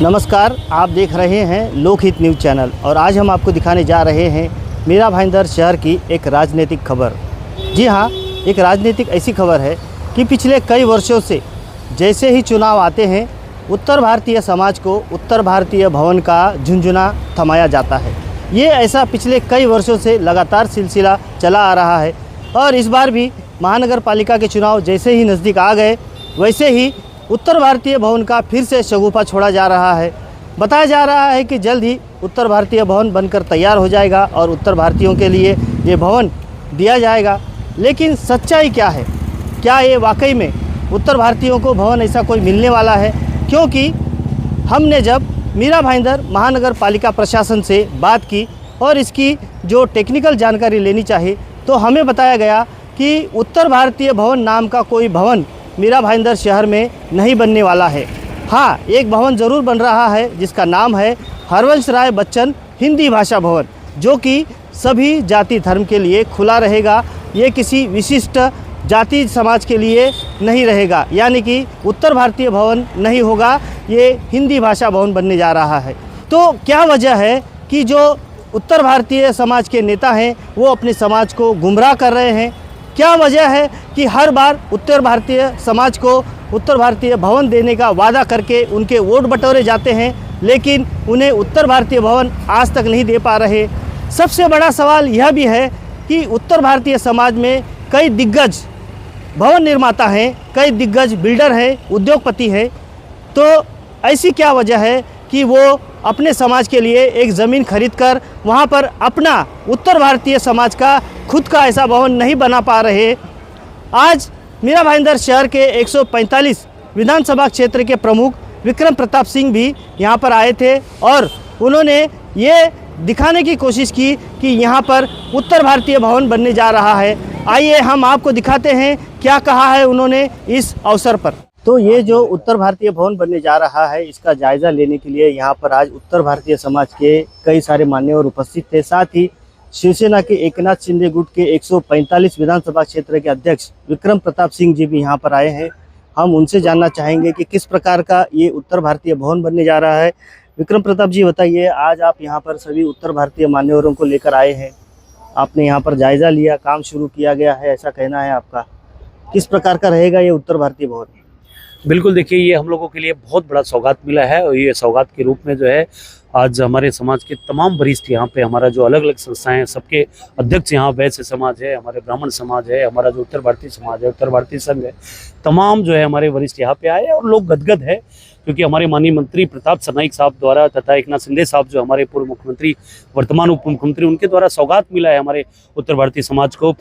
नमस्कार, आप देख रहे हैं लोकहित न्यूज़ चैनल और आज हम आपको दिखाने जा रहे हैं मीरा भाईंदर शहर की एक राजनीतिक खबर। जी हाँ, एक राजनीतिक ऐसी खबर है कि पिछले कई वर्षों से जैसे ही चुनाव आते हैं उत्तर भारतीय समाज को उत्तर भारतीय भवन का झुंझुना थमाया जाता है। ये ऐसा पिछले कई वर्षों से लगातार सिलसिला चला आ रहा है और इस बार भी महानगर पालिका के चुनाव जैसे ही नज़दीक आ गए वैसे ही उत्तर भारतीय भवन का फिर से शगुफा छोड़ा जा रहा है। बताया जा रहा है कि जल्द ही उत्तर भारतीय भवन बनकर तैयार हो जाएगा और उत्तर भारतीयों के लिए ये भवन दिया जाएगा। लेकिन सच्चाई क्या है? क्या ये वाकई में उत्तर भारतीयों को भवन ऐसा कोई मिलने वाला है? क्योंकि हमने जब मीरा भाईंदर महानगर पालिका प्रशासन से बात की और इसकी जो टेक्निकल जानकारी लेनी चाहिए तो हमें बताया गया कि उत्तर भारतीय भवन नाम का कोई भवन मीरा भाईंदर शहर में नहीं बनने वाला है। हाँ, एक भवन ज़रूर बन रहा है जिसका नाम है हरवंश राय बच्चन हिंदी भाषा भवन, जो कि सभी जाति धर्म के लिए खुला रहेगा। ये किसी विशिष्ट जाति समाज के लिए नहीं रहेगा, यानी कि उत्तर भारतीय भवन नहीं होगा, ये हिंदी भाषा भवन बनने जा रहा है। तो क्या वजह है कि जो उत्तर भारतीय समाज के नेता हैं वो अपने समाज को गुमराह कर रहे हैं? क्या वजह है कि हर बार उत्तर भारतीय समाज को उत्तर भारतीय भवन देने का वादा करके उनके वोट बटोरे जाते हैं लेकिन उन्हें उत्तर भारतीय भवन आज तक नहीं दे पा रहे? सबसे बड़ा सवाल यह भी है कि उत्तर भारतीय समाज में कई दिग्गज भवन निर्माता हैं, कई दिग्गज बिल्डर हैं, उद्योगपति हैं। तो ऐसी क्या वजह है कि वो अपने समाज के लिए एक ज़मीन खरीदकर वहाँ पर अपना उत्तर भारतीय समाज का खुद का ऐसा भवन नहीं बना पा रहे? आज मीरा भाईंदर शहर के 145 विधानसभा क्षेत्र के प्रमुख विक्रम प्रताप सिंह भी यहाँ पर आए थे और उन्होंने ये दिखाने की कोशिश की कि यहाँ पर उत्तर भारतीय भवन बनने जा रहा है। आइए हम आपको दिखाते हैं क्या कहा है उन्होंने इस अवसर पर। तो ये जो उत्तर भारतीय भवन बनने जा रहा है इसका जायज़ा लेने के लिए यहाँ पर आज उत्तर भारतीय समाज के कई सारे मान्यवर उपस्थित थे। साथ ही शिवसेना के एकनाथ शिंदे गुट के 145 विधानसभा क्षेत्र के अध्यक्ष विक्रम प्रताप सिंह जी भी यहाँ पर आए हैं। हम उनसे जानना चाहेंगे कि किस प्रकार का ये उत्तर भारतीय भवन बनने जा रहा है। विक्रम प्रताप जी, बताइए, आज आप यहाँ पर सभी उत्तर भारतीय मान्यवरों को लेकर आए हैं, आपने यहाँ पर जायज़ा लिया, काम शुरू किया गया है ऐसा कहना है आपका। किस प्रकार का रहेगा ये उत्तर भारतीय भवन? बिल्कुल, देखिए, ये हम लोगों के लिए बहुत बड़ा सौगात मिला है और ये सौगात के रूप में जो है आज हमारे समाज के तमाम वरिष्ठ यहाँ पे, हमारा जो अलग अलग संस्थाएं हैं सबके अध्यक्ष यहाँ, वैश्य समाज है, हमारे ब्राह्मण समाज है, हमारा जो उत्तर भारतीय समाज है, उत्तर भारतीय संघ है, तमाम जो है हमारे वरिष्ठ यहाँ पे आए और लोग गदगद है क्योंकि हमारे माननीय मंत्री प्रताप सरनाईक साहब द्वारा तथा एकनाथ शिंदे साहब जो हमारे पूर्व मुख्यमंत्री, वर्तमान उप मुख्यमंत्री, उनके द्वारा सौगात मिला है हमारे उत्तर भारतीय समाज को।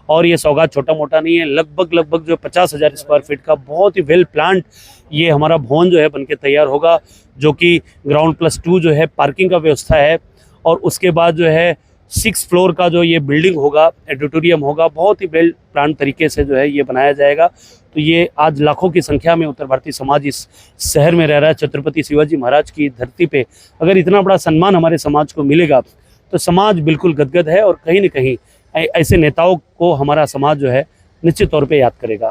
और ये सौगात छोटा मोटा नहीं है, लगभग जो 50,000 स्क्वायर फीट का बहुत ही वेल प्लान्ड ये हमारा भवन जो है बनके तैयार होगा, जो कि ग्राउंड +2 जो है पार्किंग का व्यवस्था है और उसके बाद जो है 6 फ्लोर का जो ये बिल्डिंग होगा, एडिटोरियम होगा, बहुत ही वेल प्लान तरीके से जो है ये बनाया जाएगा। तो ये आज लाखों की संख्या में उत्तर भारतीय समाज इस शहर में रह रहा है। छत्रपति शिवाजी महाराज की धरती पे अगर इतना बड़ा सम्मान हमारे समाज को मिलेगा तो समाज बिल्कुल गदगद है और कहीं न कहीं ऐसे नेताओं को हमारा समाज जो है निश्चित तौर पे याद करेगा।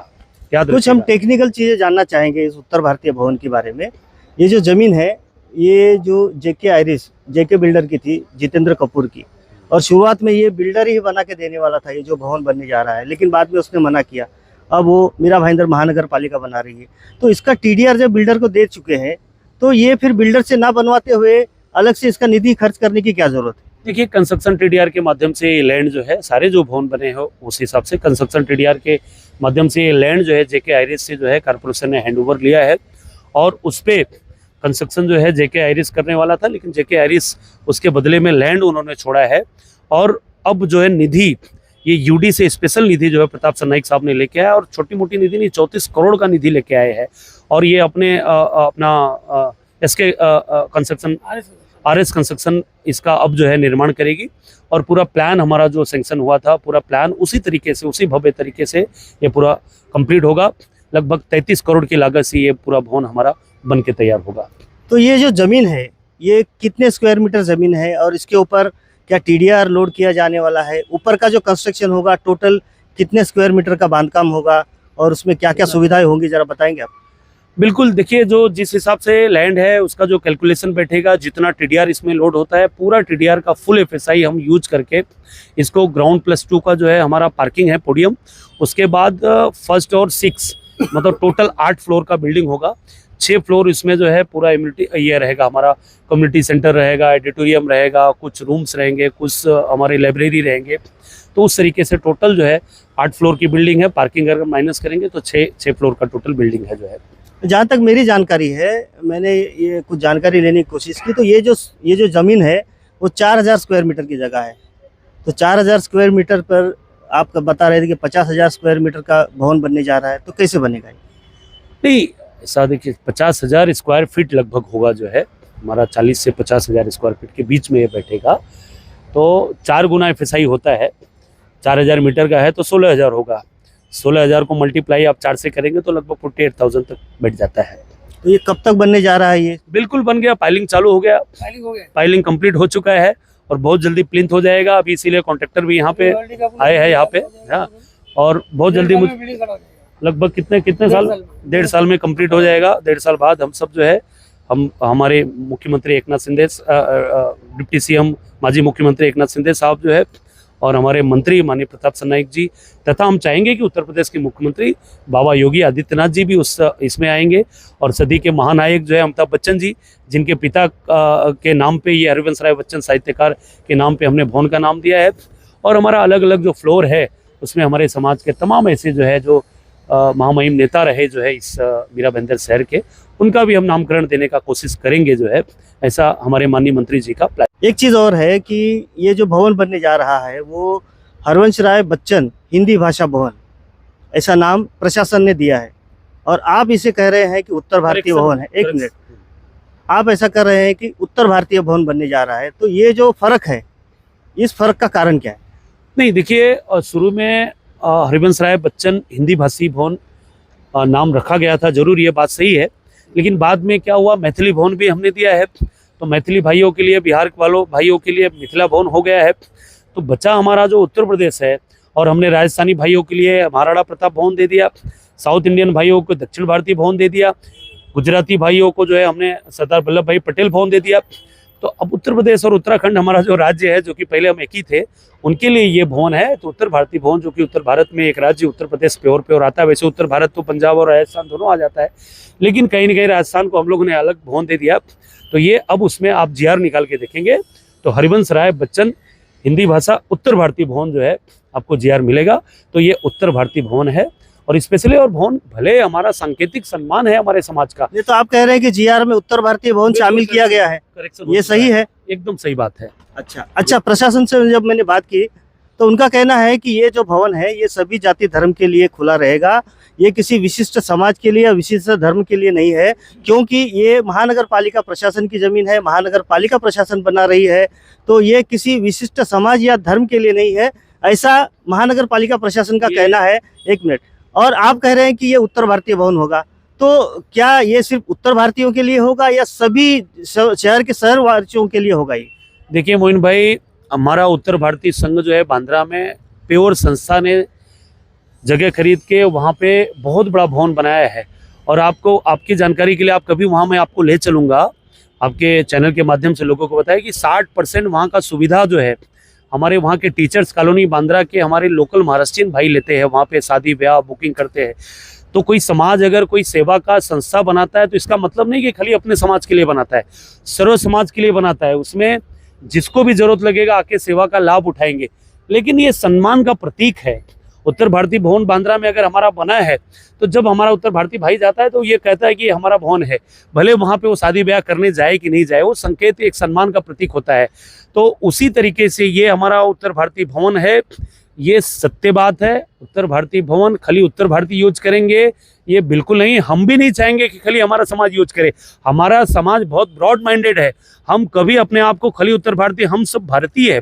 कुछ हम टेक्निकल चीज़ें जानना चाहेंगे इस उत्तर भारतीय भवन के बारे में। ये जो ज़मीन है ये जो जेके बिल्डर की थी, जितेंद्र कपूर की, और शुरुआत में ये बिल्डर ही बना के देने वाला था ये जो भवन बनने जा रहा है, लेकिन बाद में उसने मना किया। अब वो मीरा भाईंदर महानगर पालिका बना रही है। तो इसका टीडीआर जब बिल्डर को दे चुके हैं तो ये फिर बिल्डर से ना बनवाते हुए अलग से इसका निधि खर्च करने की क्या जरूरत है? देखिए, कंस्ट्रक्शन टीडीआर के माध्यम से लैंड जो है, सारे जो भवन बने हो उस हिसाब से कंस्ट्रक्शन टीडीआर के माध्यम से लैंड जो है जेके आइरिस से जो है कॉर्पोरेशन ने हैंडओवर लिया है और उस पर कंस्ट्रक्शन जो है जेके आइरिस करने वाला था, लेकिन जेके आइरिस उसके बदले में लैंड उन्होंने छोड़ा है और अब जो है निधि, ये यूडी से स्पेशल निधि जो है प्रताप सरनाईक साहब ने लेके आया और छोटी मोटी निधि नहीं, 34 करोड़ का निधि लेके आए हैं और ये अपना एसके कंस्ट्रक्शन, आरएस कंस्ट्रक्शन इसका अब जो है निर्माण करेगी और पूरा प्लान हमारा जो सैंक्शन हुआ था, पूरा प्लान उसी तरीके से, उसी भव्य तरीके से ये पूरा कंप्लीट होगा। लगभग 33 करोड़ की लागत से ये पूरा भवन हमारा बन के तैयार होगा। तो ये जो ज़मीन है ये कितने स्क्वायर मीटर ज़मीन है और इसके ऊपर क्या टीडीआर लोड किया जाने वाला है? ऊपर का जो कंस्ट्रक्शन होगा टोटल कितने स्क्वायर मीटर का बांधकाम होगा और उसमें क्या क्या सुविधाएं होंगी, जरा बताएंगे आप? बिल्कुल, देखिए जो जिस हिसाब से लैंड है उसका जो कैलकुलेशन बैठेगा, जितना टीडीआर इसमें लोड होता है, पूरा टीडीआर का फुल एफएसआई हम यूज करके इसको ग्राउंड +2 का जो है हमारा पार्किंग है पोडियम, उसके बाद फर्स्ट और 6 मतलब टोटल 8 फ्लोर का बिल्डिंग होगा। 6 फ्लोर इसमें जो है पूरा इम्यूनिटी ये रहेगा, हमारा कम्युनिटी सेंटर रहेगा, एडिटोरियम रहेगा, कुछ रूम्स रहेंगे, कुछ हमारे लाइब्रेरी रहेंगे। तो उस तरीके से टोटल जो है 8 फ्लोर की बिल्डिंग है। पार्किंग अगर माइनस करेंगे तो 6 फ्लोर का टोटल बिल्डिंग है जो है। जहाँ तक मेरी जानकारी है, मैंने ये कुछ जानकारी लेने की कोशिश की, तो ये जो ज़मीन है वो 4000 स्क्वायर मीटर की जगह है। तो 4000 स्क्वायर मीटर पर आप बता रहे थे कि 50,000 स्क्वायर मीटर का भवन बनने जा रहा है, तो कैसे बनेगा ये? नहीं, ऐसा देखिए 50,000 स्क्वायर फीट लगभग होगा जो है हमारा, 40 से 50,000 स्क्वायर फीट के बीच में ये बैठेगा। तो 4 गुना एफएसआई होता है, 4000 मीटर का है तो 16,000 होगा। 16,000 को मल्टीप्लाई आप 4 से करेंगे तो लगभग 48,000 तक बैठ जाता है। तो ये कब तक बनने जा रहा है ये? बिल्कुल बन गया, पाइलिंग चालू हो गया, पाइलिंग कंप्लीट हो चुका है और बहुत जल्दी प्लिंथ हो जाएगा। अभी इसीलिए कॉन्ट्रैक्टर भी यहाँ पे आए हैं यहाँ पे, हाँ, और बहुत जल्दी लगभग कितने साल, 1.5 साल में कंप्लीट हो जाएगा। 1.5 साल बाद हम सब जो है, हम हमारे मुख्यमंत्री एकनाथ शिंदे, डिप्टी सीएम माजी मुख्यमंत्री एकनाथ शिंदे साहब जो है, और हमारे मंत्री माननीय प्रताप सरनाईक जी, तथा हम चाहेंगे कि उत्तर प्रदेश के मुख्यमंत्री बाबा योगी आदित्यनाथ जी भी इसमें आएंगे। और सदी के महानायक जो है अमिताभ बच्चन जी, जिनके पिता के नाम पे ये हरिवंश राय बच्चन साहित्यकार के नाम पे हमने भवन का नाम दिया है। और हमारा अलग अलग जो फ्लोर है उसमें हमारे समाज के तमाम ऐसे जो है जो महामहिम नेता रहे जो है इस मीरा भाईंदर शहर के, उनका भी हम नामकरण देने का कोशिश करेंगे जो है, ऐसा हमारे माननीय मंत्री जी का प्लान। एक चीज़ और है कि ये जो भवन बनने जा रहा है वो हरवंश राय बच्चन हिंदी भाषा भवन, ऐसा नाम प्रशासन ने दिया है, और आप इसे कह रहे हैं कि उत्तर भारतीय भवन है। एक मिनट, आप ऐसा कर रहे हैं कि उत्तर भारतीय भवन बनने जा रहा है, तो ये जो फर्क है, इस फर्क का कारण क्या है? नहीं, देखिए शुरू में हरिवंश राय बच्चन हिंदी भाषी भवन नाम रखा गया था, जरूर ये बात सही है, लेकिन बाद में क्या हुआ, मैथिली भवन भी हमने दिया है, तो मैथिली भाइयों के लिए, बिहार वालों भाइयों के लिए मिथिला भवन हो गया है। तो बचा हमारा जो उत्तर प्रदेश है, और हमने राजस्थानी भाइयों के लिए महाराणा प्रताप भवन दे दिया, साउथ इंडियन भाइयों को दक्षिण भारतीय भवन दे दिया, गुजराती भाइयों को जो है हमने सरदार वल्लभ भाई पटेल भवन दे दिया। तो अब उत्तर प्रदेश और उत्तराखंड हमारा जो राज्य है, जो कि पहले हम एक ही थे, उनके लिए ये भवन है। तो उत्तर भारतीय भवन, जो कि उत्तर भारत में एक राज्य उत्तर प्रदेश प्योर आता है, वैसे उत्तर भारत तो पंजाब और राजस्थान दोनों आ जाता है, लेकिन कहीं ना कहीं राजस्थान को हम लोगों ने अलग भवन दे दिया। तो ये अब उसमें आप जीआर निकाल के देखेंगे तो हरिवंश राय बच्चन हिंदी भाषा उत्तर भारतीय भवन जो है आपको जीआर मिलेगा। तो ये उत्तर भारतीय भवन है, और स्पेशली और भवन भले हमारा सांकेतिक सम्मान है हमारे समाज का। ये तो आप कह रहे हैं कि जीआर में उत्तर भारतीय भवन शामिल किया गया है, ये सही है? एकदम सही बात है। अच्छा, प्रशासन से जब मैंने बात की तो उनका कहना है कि ये जो भवन है ये सभी जाति धर्म के लिए खुला रहेगा, ये किसी विशिष्ट समाज के लिए या विशिष्ट धर्म के लिए नहीं है, क्योंकि ये महानगर पालिका प्रशासन की जमीन है, महानगर पालिका प्रशासन बना रही है, तो ये किसी विशिष्ट समाज या धर्म के लिए नहीं है, ऐसा महानगर पालिका प्रशासन का कहना है। एक मिनट, और आप कह रहे हैं कि ये उत्तर भारतीय भवन होगा, तो क्या ये सिर्फ उत्तर भारतीयों के लिए होगा या सभी शहर के शहरवासियों के लिए होगा? ये देखिए मोइन भाई, हमारा उत्तर भारतीय संघ जो है बांद्रा में प्योर संस्था ने जगह खरीद के वहाँ पे बहुत बड़ा भवन बनाया है। और आपको, आपकी जानकारी के लिए, आप कभी वहाँ मैं आपको ले चलूँगा, आपके चैनल के माध्यम से लोगों को बताया कि 60% वहाँ का सुविधा जो है हमारे वहाँ के टीचर्स कॉलोनी बांद्रा के हमारे लोकल महाराष्ट्रियन भाई लेते हैं, वहाँ पे शादी ब्याह बुकिंग करते हैं। तो कोई समाज अगर कोई सेवा का संस्था बनाता है तो इसका मतलब नहीं कि खाली अपने समाज के लिए बनाता है, सर्व समाज के लिए बनाता है। उसमें जिसको भी जरूरत लगेगा आके सेवा का लाभ उठाएंगे। लेकिन ये सम्मान का प्रतीक है। उत्तर भारतीय भवन बांद्रा में अगर हमारा बना है तो जब हमारा उत्तर भारतीय भाई जाता है तो ये कहता है कि हमारा भवन है, भले वहाँ पे वो शादी ब्याह करने जाए कि नहीं जाए, वो संकेत एक सम्मान का प्रतीक होता है। तो उसी तरीके से ये हमारा उत्तर भारतीय भवन है, ये सत्य बात है। उत्तर भारतीय भवन खाली उत्तर भारतीय यूज करेंगे ये बिल्कुल नहीं, हम भी नहीं चाहेंगे कि खाली हमारा समाज यूज करे। हमारा समाज बहुत ब्रॉड माइंडेड है, हम कभी अपने आप को खाली उत्तर भारतीय, हम सब भारतीय है।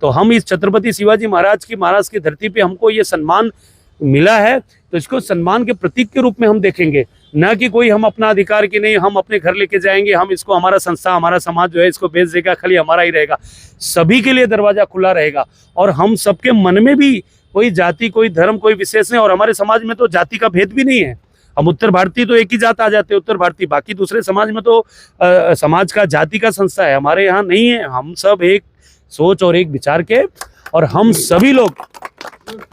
तो हम इस छत्रपति शिवाजी महाराज की धरती पे हमको ये सम्मान मिला है, तो इसको सम्मान के प्रतीक के रूप में हम देखेंगे, ना कि कोई हम अपना अधिकार की नहीं हम अपने घर लेके जाएंगे, हम इसको हमारा संस्था हमारा समाज जो है इसको बेच देगा, खाली हमारा ही रहेगा। सभी के लिए दरवाजा खुला रहेगा, और हम सबके मन में भी कोई जाति कोई धर्म कोई विशेष नहीं, और हमारे समाज में तो जाति का भेद भी नहीं है। हम उत्तर भारतीय तो एक ही जात आ जाते हैं, उत्तर भारतीय। बाकी दूसरे समाज में तो समाज का जाति का संस्था है, हमारे यहाँ नहीं है। हम सब एक सोच और एक विचार के, और हम सभी लोग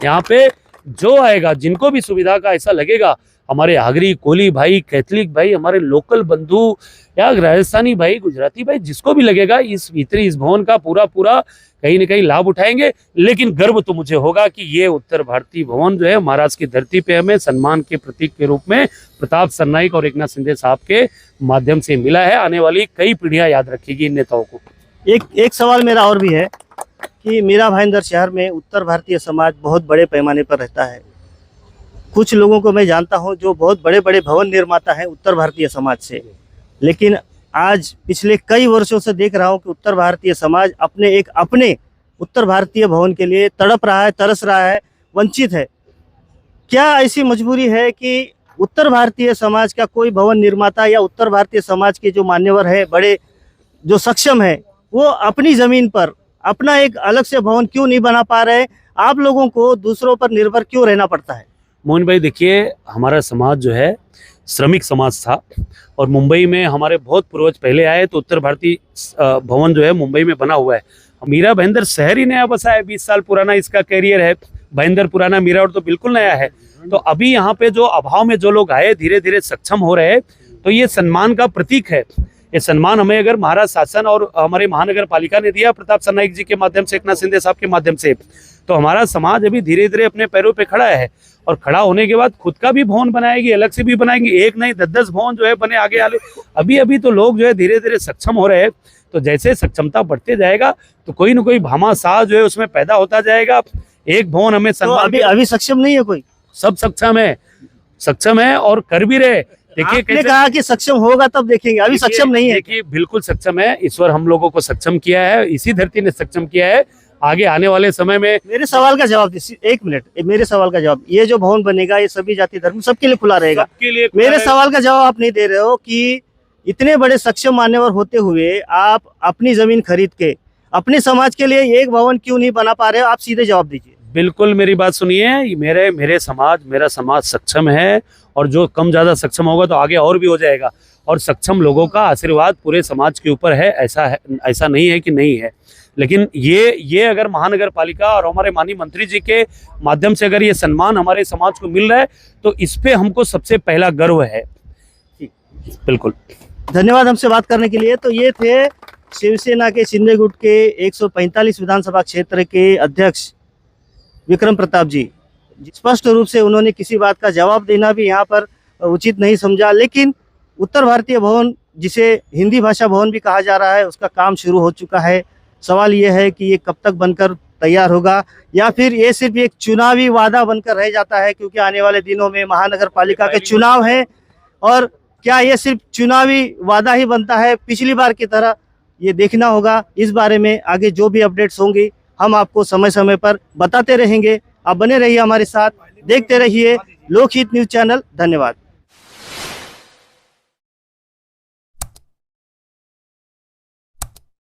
यहाँ पे जो आएगा, जिनको भी सुविधा का ऐसा लगेगा, हमारे आगरी, कोली भाई, कैथलिक भाई, हमारे लोकल बंधु या राजस्थानी भाई, गुजराती भाई, जिसको भी लगेगा इस भवन का पूरा कहीं न कहीं लाभ उठाएंगे। लेकिन गर्व तो मुझे होगा कि ये उत्तर भारतीय भवन जो है महाराष्ट्र की धरती पे हमें सम्मान के प्रतीक के रूप में प्रताप सरनाईक और एकनाथ शिंदे साहब के माध्यम से मिला है। आने वाली कई पीढ़ियां याद रखेगी इन नेताओं को। एक सवाल मेरा और भी है कि मीरा भाईंदर शहर में उत्तर भारतीय समाज बहुत बड़े पैमाने पर रहता है। कुछ लोगों को मैं जानता हूं जो बहुत बड़े बड़े भवन निर्माता हैं उत्तर भारतीय समाज से, लेकिन आज पिछले कई वर्षों से देख रहा हूं कि उत्तर भारतीय समाज अपने उत्तर भारतीय भवन के लिए तड़प रहा है, तरस रहा है, वंचित है। क्या ऐसी मजबूरी है कि उत्तर भारतीय समाज का कोई भवन निर्माता या उत्तर भारतीय समाज के जो मान्यवर है, बड़े जो सक्षम है, वो अपनी ज़मीन पर अपना एक अलग से भवन क्यों नहीं बना पा रहे? आप लोगों को दूसरों पर निर्भर क्यों रहना पड़ता है? मोहन भाई देखिए, हमारा समाज जो है श्रमिक समाज था, और मुंबई में हमारे बहुत पूर्वज पहले आए, तो उत्तर भारतीय भवन जो है मुंबई में बना हुआ है। मीरा भाईंदर शहर ही नया बसा है, 20 साल पुराना इसका कैरियर है। भाईंदर पुराना, मीरा और तो बिल्कुल नया है। तो अभी यहाँ पे जो अभाव में जो लोग आए, धीरे धीरे सक्षम हो रहे हैं, तो ये सम्मान का प्रतीक है। ये सम्मान हमें अगर महाराष्ट्र शासन और हमारे महानगर पालिका ने दिया प्रताप सरनाईक जी के माध्यम से, एकनाथ शिंदे साहब के माध्यम से, तो हमारा समाज अभी धीरे धीरे अपने पैरों पे खड़ा है। और खड़ा होने के बाद खुद का भी भवन बनाएगी, अलग से भी बनाएंगे, एक नहीं 10-10 भवन जो है बने आगे आगे। अभी तो लोग जो है धीरे धीरे सक्षम हो रहे हैं। तो जैसे सक्षमता बढ़ते जाएगा तो कोई ना कोई भामाशाह जो है उसमें पैदा होता जाएगा। एक भवन हमें तो अभी सक्षम नहीं है कोई? सब सक्षम है और कर भी रहे। देखिए, आपने कहा कि सक्षम होगा तब देखेंगे, अभी सक्षम नहीं है। देखिए, बिल्कुल सक्षम है। ईश्वर हम लोगों को सक्षम किया है, इसी धरती ने सक्षम किया है। आगे आने वाले समय में मेरे सवाल का जवाब दीजिए, 1 मिनट, मेरे सवाल का जवाब। ये जो भवन बनेगा ये सभी जाति धर्म सबके लिए खुला रहेगा? सबके लिए। मेरे सवाल का जवाब आप नहीं दे रहे हो कि इतने बड़े सक्षम मान्यवर होते हुए आप अपनी जमीन खरीद के अपने समाज के लिए एक भवन क्यों नहीं बना पा रहे हो? आप सीधे जवाब दीजिए। बिल्कुल मेरी बात सुनिए, मेरा समाज सक्षम है, और जो कम ज्यादा सक्षम होगा तो आगे और भी हो जाएगा। और सक्षम लोगों का आशीर्वाद पूरे समाज के ऊपर है, ऐसा नहीं है कि नहीं है। लेकिन ये अगर महानगर पालिका और हमारे माननीय मंत्री जी के माध्यम से अगर ये सम्मान हमारे समाज को मिल रहा है, तो इस पे हमको सबसे पहला गर्व है। बिल्कुल, धन्यवाद हमसे बात करने के लिए। तो ये थे शिवसेना के शिंदे गुट के 145 विधानसभा क्षेत्र के अध्यक्ष विक्रम प्रताप जी। स्पष्ट रूप से उन्होंने किसी बात का जवाब देना भी यहाँ पर उचित नहीं समझा। लेकिन उत्तर भारतीय भवन, जिसे हिंदी भाषा भवन भी कहा जा रहा है, उसका काम शुरू हो चुका है। सवाल ये है कि ये कब तक बनकर तैयार होगा, या फिर ये सिर्फ एक चुनावी वादा बनकर रह जाता है, क्योंकि आने वाले दिनों में महानगर पालिका के चुनाव है। और क्या ये सिर्फ चुनावी वादा ही बनता है पिछली बार की तरह? ये देखना होगा। इस बारे में आगे जो भी अपडेट्स होंगी हम आपको समय समय पर बताते रहेंगे। आप बने रहिए हमारे साथ, देखते रहिए लोकहित न्यूज़ चैनल। धन्यवाद।